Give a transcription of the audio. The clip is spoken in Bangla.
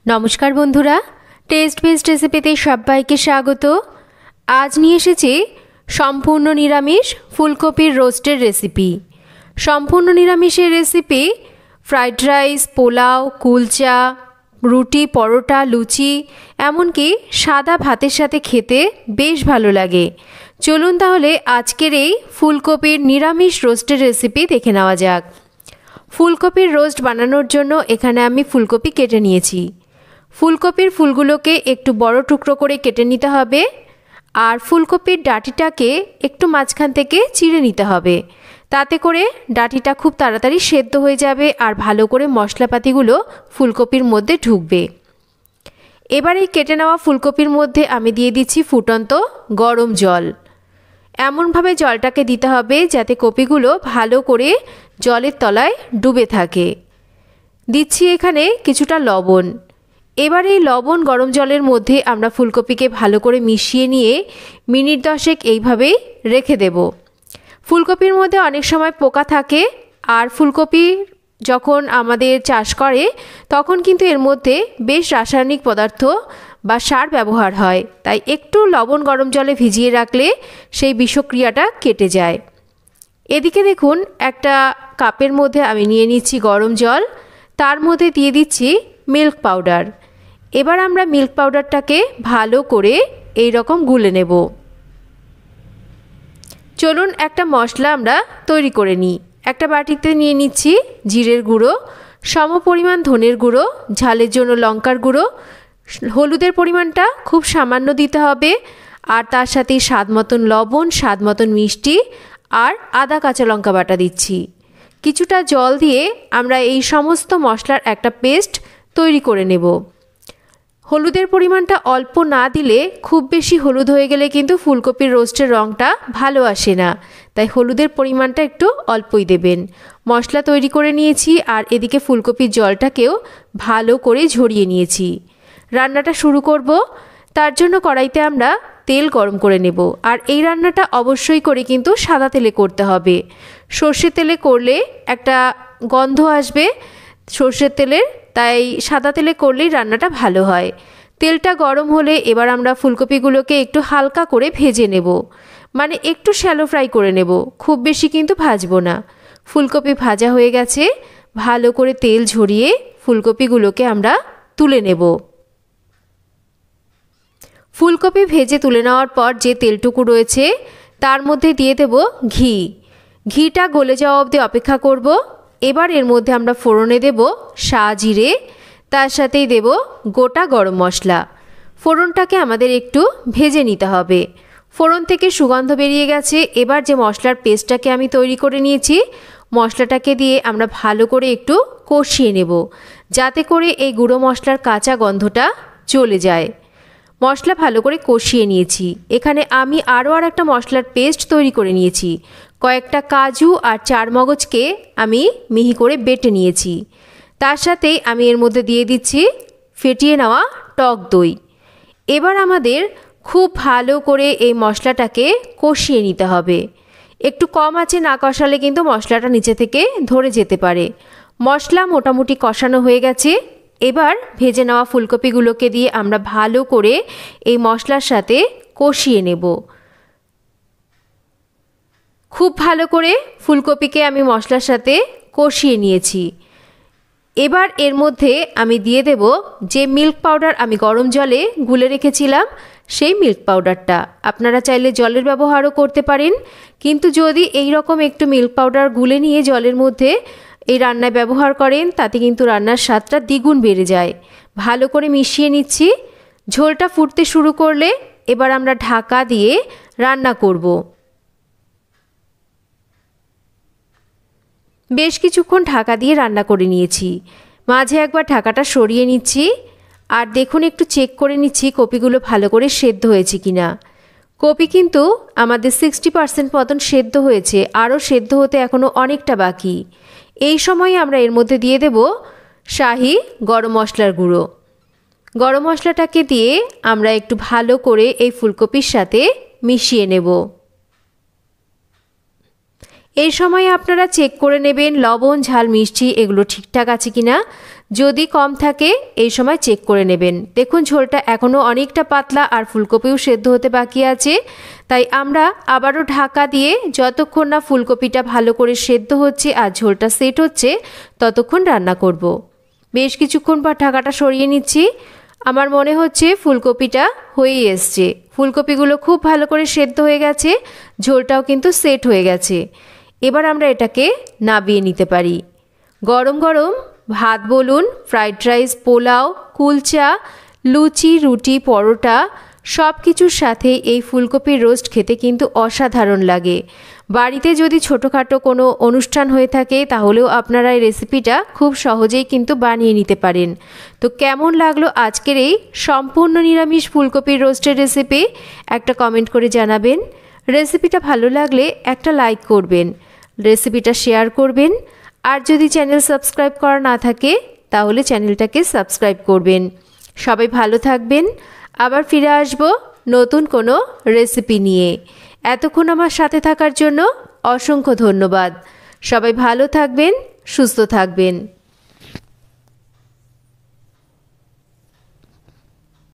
नमस्कार बंधुरा टेस्ट बेस्ट रेसिपिते सबाइके स्वागत। आज निये एसेछि सम्पूर्ण निरामिष फुलकपिर रोस्टेर रेसिपि। सम्पूर्ण निरामिषेर recipe fried rice, pulao, kulcha, रुटी, परोटा, लुचि एमनकि सादा भातेर साथे खेते बेश भालो लागे। चलुन ताहले आजकेर एई फुलकपिर निरामिष रोस्टेर रेसिपि देखे नेওয়া যাক। फुलकपिर रोस्ट बानानोर जोन्नो एखाने आमि फुलकपि केटे निয়েছি। फुलकपिर फुलगुलोके एकटु बड़ो टुकरो करे केटे निते हबे और फुलकपिर डाटिटाके एकटु माझखान थेके चिड़े निते हबे, ताते करे डाटिटा खूब ताड़ाताड़ी सेদ্ধ हये जाबे और भालो करे मशलापातिगुलो फुलकपिर मध्य ढुकबे। एबार एई केटे नेওয়া फुलकपिर मध्य आमि दिये दिচ্ছি फुटন্ত गरम जल। एमनभाবে जलटाके दिते हबे जाते कपिगुलो भालो करे जलेर तलाय डुबे थाके। दिচ্ছি एखाने কিছুটা लवण। एबार এই लवण गरम जलेर मध्य आमरा फुलकपिके भालो करे मिशिए निये मिनिट 10 এইভাবেই रेखे देब। फुलकपिर मध्य अनेक समय पोका थाके और फुलकपि যখন আমাদের চাষ করে তখন কিন্তু এর মধ্যে বেশ রাসায়নিক পদার্থ বা সার ব্যবহার হয়, তাই একটু লবণ গরম জলে ভিজিয়ে রাখলে সেই বিষক্রিয়াটা কেটে যায়। এদিকে দেখুন একটা কাপের মধ্যে আমি নিয়ে নিচ্ছি গরম জল, তার মধ্যে দিয়ে দিচ্ছি মিল্ক পাউডার। এবার আমরা মিল্ক পাউডারটাকে ভালো করে এই রকম গুলে নেব। চলুন একটা মশলা আমরা তৈরি করে নিই। একটা বাটিতে নিয়ে নিচ্ছি জিরের গুঁড়ো, সমপরিমাণ ধনের গুঁড়ো, ঝালের জন্য লঙ্কার গুঁড়ো, হলুদের পরিমাণটা খুব সামান্য দিতে হবে আর তার সাথে স্বাদ মতন লবণ, স্বাদ মতন মিষ্টি আর আদা কাঁচা লঙ্কা বাটা দিচ্ছি। কিছুটা জল দিয়ে আমরা এই সমস্ত মশলার একটা পেস্ট তৈরি করে নেব। হলুদের পরিমাণটা অল্প না দিলে খুব বেশি হলুদ হয়ে গেলে কিন্তু ফুলকপির রোস্টের রঙটা ভালো আসে না, তাই হলুদের পরিমাণটা একটু অল্পই দেবেন। মশলা তৈরি করে নিয়েছি আর এদিকে ফুলকপির জলটাকেও ভালো করে ঝরিয়ে নিয়েছি। রান্নাটা শুরু করব। তার জন্য কড়াইতে আমরা তেল গরম করে নেব আর এই রান্নাটা অবশ্যই করে কিন্তু সাদা তেলে করতে হবে। সর্ষের তেলে করলে একটা গন্ধ আসবে সর্ষের তেলের, তাই সাদা তেলে করলেই রান্নাটা ভালো হয়। তেলটা গরম হলে এবার আমরা ফুলকপিগুলোকে একটু হালকা করে ভেজে নেব, মানে একটু শ্যালো ফ্রাই করে নেব, খুব বেশি কিন্তু ভাজবো না। ফুলকপি ভাজা হয়ে গেছে, ভালো করে তেল ঝরিয়ে ফুলকপিগুলোকে আমরা তুলে নেব। ফুলকপি ভেজে তুলে নেওয়ার পর যে তেলটুকু রয়েছে তার মধ্যে দিয়ে দেব ঘি। ঘিটা গলে যাওয়া অবধি অপেক্ষা করব। এবার এর মধ্যে আমরা ফোড়নে দেব শাহজিরে, তার সাথেই দেব গোটা গরম মশলা। ফোড়নটাকে আমাদের একটু ভেজে নিতে হবে। ফোড়ন থেকে সুগন্ধ বেরিয়ে গেছে। এবার যে মশলার পেস্টটাকে আমি তৈরি করে নিয়েছি মশলাটাকে দিয়ে আমরা ভালো করে একটু কষিয়ে নেব, যাতে করে এই গুঁড়ো মশলার কাঁচা গন্ধটা চলে যায়। মশলা ভালো করে কষিয়ে নিয়েছি। এখানে আমি আরও একটা মশলার পেস্ট তৈরি করে নিয়েছি। কয়েকটা কাজু আর চারমগজকে আমি মিহি করে বেটে নিয়েছি। তার সাথেই আমি এর মধ্যে দিয়ে দিচ্ছি ফেটিয়ে নেওয়া টক দই। এবার আমাদের খুব ভালো করে এই মশলাটাকে কষিয়ে নিতে হবে। একটু কম আঁচে না কষালে কিন্তু মশলাটা নিচে থেকে ধরে যেতে পারে। মশলা মোটামুটি কষানো হয়ে গেছে। এবার ভেজে নেওয়া ফুলকপিগুলোকে দিয়ে আমরা ভালো করে এই মশলার সাথে কষিয়ে নেব। খুব ভালো করে ফুলকপিকে আমি মশলার সাথে কষিয়ে নিয়েছি। এবার এর মধ্যে আমি দিয়ে দেব যে মিল্ক পাউডার আমি গরম জলে গুলে রেখেছিলাম সেই মিল্ক পাউডারটা। আপনারা চাইলে জলের ব্যবহারও করতে পারেন, কিন্তু যদি এই রকম একটু মিল্ক পাউডার গুলে নিয়ে জলের মধ্যে এই রান্নায় ব্যবহার করেন তাতে কিন্তু রান্নার স্বাদটা দ্বিগুণ বেড়ে যায়। ভালো করে মিশিয়ে নিচ্ছি। ঝোলটা ফুটতে শুরু করলে এবার আমরা ঢাকা দিয়ে রান্না করব। বেশ কিছুক্ষণ ঢাকা দিয়ে রান্না করে নিয়েছি। মাঝে একবার ঢাকাটা সরিয়ে নিচ্ছি আর দেখুন একটু চেক করে নিচ্ছি কপিগুলো ভালো করে সেদ্ধ হয়েছে কিনা। কপি কিন্তু আমাদের 60% মতন সেদ্ধ হয়েছে, আরও সেদ্ধ হতে এখনও অনেকটা বাকি। এই সময় আমরা এর মধ্যে দিয়ে দেব শাহি গরম মশলার গুঁড়ো। গরম মশলাটাকে দিয়ে আমরা একটু ভালো করে এই ফুলকপির সাথে মিশিয়ে নেব। এই সময় আপনারা চেক করে নেবেন লবণ, ঝাল, মিষ্টি এগুলো ঠিকঠাক আছে কিনা। যদি কম থাকে এই সময় চেক করে নেবেন। দেখুন ঝোলটা এখনও অনেকটা পাতলা আর ফুলকপিও সেদ্ধ হতে বাকি আছে, তাই আমরা আবারও ঢাকা দিয়ে যতক্ষণ না ফুলকপিটা ভালো করে সেদ্ধ হচ্ছে আর ঝোলটা সেট হচ্ছে ততক্ষণ রান্না করব। বেশ কিছুক্ষণ পর ঢাকাটা সরিয়ে নিচ্ছি। আমার মনে হচ্ছে ফুলকপিটা হয়েই এসছে। ফুলকপিগুলো খুব ভালো করে সেদ্ধ হয়ে গেছে, ঝোলটাও কিন্তু সেট হয়ে গেছে। এবার আমরা এটাকে নামিয়ে নিতে পারি। গরম গরম ভাত বলুন, ফ্রাইড রাইস, পোলাও, কুলচা, লুচি, রুটি, পরোটা সব কিছুর সাথে এই ফুলকপির রোস্ট খেতে কিন্তু অসাধারণ লাগে। বাড়িতে যদি ছোটোখাটো কোনো অনুষ্ঠান হয়ে থাকে তাহলেও আপনারা এই রেসিপিটা খুব সহজেই কিন্তু বানিয়ে নিতে পারেন। তো কেমন লাগলো আজকের এই সম্পূর্ণ নিরামিষ ফুলকপির রোস্টের রেসিপি একটা কমেন্ট করে জানাবেন। রেসিপিটা ভালো লাগলে একটা লাইক করবেন, রেসিপিটা শেয়ার করবেন, আর যদি চ্যানেল সাবস্ক্রাইব করা না থাকে তাহলে চ্যানেলটাকে সাবস্ক্রাইব করবেন। সবাই ভালো থাকবেন। আবার ফিরে আসব নতুন কোনো রেসিপি নিয়ে। এতক্ষণ আমার সাথে থাকার জন্য অসংখ্য ধন্যবাদ। সবাই ভালো থাকবেন, সুস্থ থাকবেন।